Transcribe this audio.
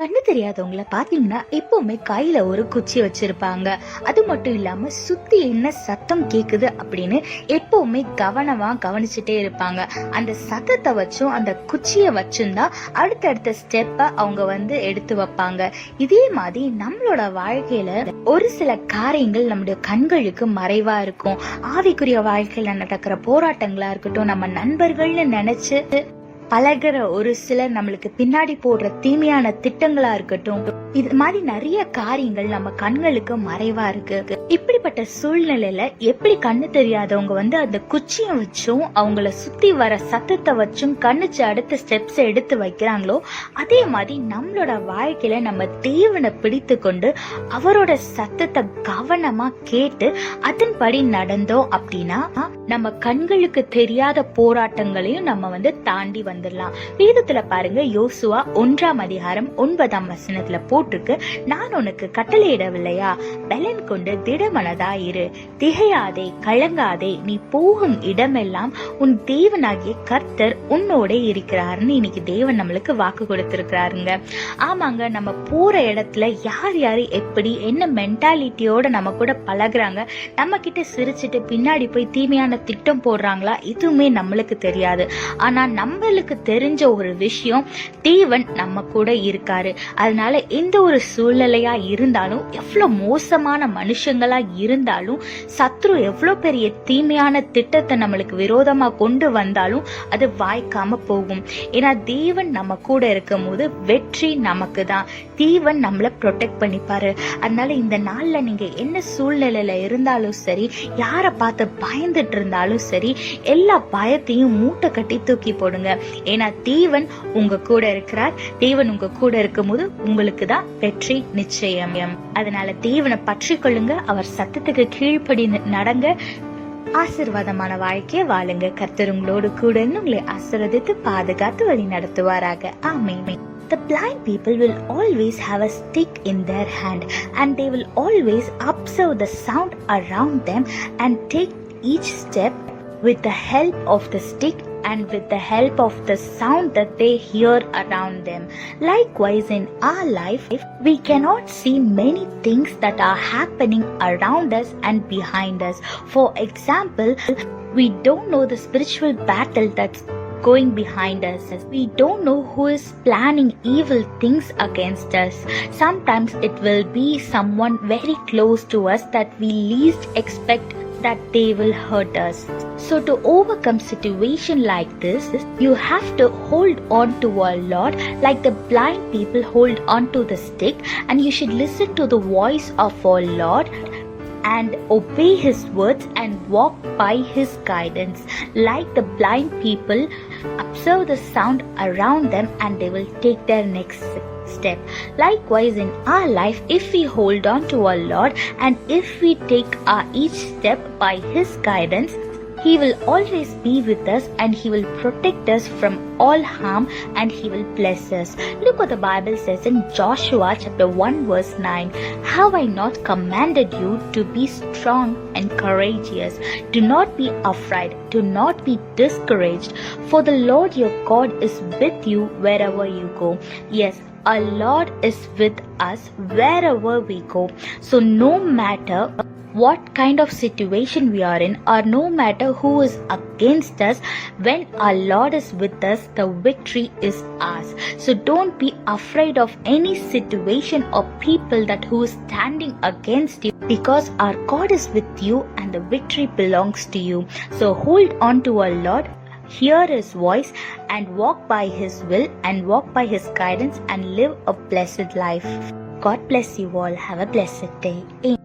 கண்ணு தெரியாதவங்கள பாத்தீங்கன்னா எப்பவுமே கையில ஒரு குச்சி வச்சிருப்பாங்க. அது மட்டும் இல்லாம சுத்தி என்ன சத்தம் கேக்குது அப்படின்னு எப்பவுமே கவனமா கவனிச்சுட்டே இருப்பாங்க. அந்த சத்தத்தை வச்சும் அந்த குச்சிய வச்சும் தான் அடுத்தடுத்த ஸ்டெப்ப அவங்க எடுத்து வைப்பாங்க. இதே மாதிரி நம்மளோட வாழ்க்கையில ஒரு சில காரியங்கள் நம்முடைய கண்களுக்கு மறைவா இருக்கும். ஆவிக்குரிய வாழ்க்கையில நடக்கிற போராட்டங்களா இருக்கட்டும், நம்ம நண்பர்கள்னு நினைச்சு பழகிற ஒரு சிலர் நம்மளுக்கு பின்னாடி போடுற தீமையான திட்டங்களா இருக்கட்டும், இது மாதிரி நிறைய காரியங்கள் நம்ம கண்களுக்கு மறைவா இருக்கு. இப்படிப்பட்ட சூழ்நிலையில எப்படி கண்ணு தெரியாதவங்க அந்த குச்சியை வச்சும் அவங்கள சுத்தி வர சத்தத்தை வச்சும் கண்ணுச்சு அடுத்த ஸ்டெப்ஸ் எடுத்து வைக்கிறாங்களோ, அதே மாதிரி நம்மளோட வாழ்க்கையில நம்ம தேவனை பிடித்து கொண்டு அவரோட சத்தத்தை கவனமா கேட்டு அதன்படி நடந்தோம் அப்படின்னா நம்ம கண்களுக்கு தெரியாத போராட்டங்களையும் நம்ம தாண்டி வந்துடலாம். வேதத்துல பாருங்க, யோசுவா 1ஆம் அதிகாரம் 9ஆம் வசனத்துல போட்டிருக்கு, நான் உனக்கு கட்டளையிடவில்லையா, பலன் கொண்டு திடமனதாயிரு, திகையாதே, கலங்காதே, நீ போகும் இடமெல்லாம் உன் தேவனாகிய கர்த்தர் உன்னோட இருக்கிறாருன்னு இன்னைக்கு தேவன் நம்மளுக்கு வாக்கு கொடுத்திருக்கிறாருங்க. ஆமாங்க, நம்ம போற இடத்துல யார் யாரு எப்படி என்ன மென்டாலிட்டியோட நம்ம கூட பழகுறாங்க, நம்ம கிட்ட சிரிச்சுட்டு பின்னாடி போய் தீமையான திட்டம் போடுறாங்களா, இதுவுமே நம்மளுக்கு தெரியாது. ஆனா நம்மளுக்கு தெரிஞ்ச ஒரு விஷயம், தேவன் நம்ம கூட இருக்காரு. அதனால எந்த ஒரு சூழ்நிலையா இருந்தாலும், எவ்வளவு மோசமான மனுஷங்களா இருந்தாலும், சத்ரு எவ்வளவு பெரிய தீமையான திட்டத்தை நம்மளுக்கு விரோதமா கொண்டு வந்தாலும் அது வாய்க்காம போகும். ஏன்னா தேவன் நம்ம கூட இருக்கும் போது வெற்றி நமக்கு தான். தேவன் நம்மளை ப்ரொடெக்ட் பண்ணிப்பாரு. அதனால இந்த நாள்ல நீங்க என்ன சூழ்நிலையில இருந்தாலும் சரி, யார பார்த்து பயந்துட்டு இருந்தாலும் சரி, எல்லா பயத்தையும் மூட்டை கட்டி தூக்கி போடுங்க. ஏன்னா தேவன் உங்க கூட இருக்கிறார். தேவன் உங்க கூட இருக்கும் போது உங்களுக்கு தான் வெற்றி நிச்சயம். அதனால தேவனை பற்றி கொள்ளுங்க, அவர் சத்தத்துக்கு கீழ்ப்படி நடங்க, ஆசீர்வாதமான வாழ்க்கையை வாழுங்க. கர்த்தர் உங்களோடு கூட உங்களை ஆசீர்வதித்து பாதுகாத்து வழி நடத்துவாராக. ஆமென். The blind people will always have a stick in their hand, and they will always observe the sound around them and take each step with the help of the stick and with the help of the sound that they hear around them. Likewise, in our life, we cannot see many things that are happening around us and behind us. For example, we don't know the spiritual battle that's going behind us. We don't know who is planning evil things against us. Sometimes it will be someone very close to us that we least expect that they will hurt us. So to overcome situation like this, you have to hold on to our Lord like the blind people hold on to the stick, and you should listen to the voice of our Lord and obey his words and walk by his guidance. Like the blind people, observe the sound around them and they will take their next step. Likewise, in our life, if we hold on to our Lord and if we take our each step by his guidance, he will always be with us and he will protect us from all harm and he will bless us. Look what the Bible says in Joshua chapter 1 verse 9. Have I not commanded you to be strong and courageous? Do not be afraid. Do not be discouraged. For the Lord your God is with you wherever you go. Yes, our Lord is with us wherever we go. So no matter what kind of situation we are in, or no matter who is against us, when our Lord is with us, the victory is ours. So don't be afraid of any situation or people that who is standing against you, because our God is with you and the victory belongs to you. So hold on to our Lord, hear his voice and walk by his will and walk by his guidance and live a blessed life. God bless you all. Have a blessed day. Amen.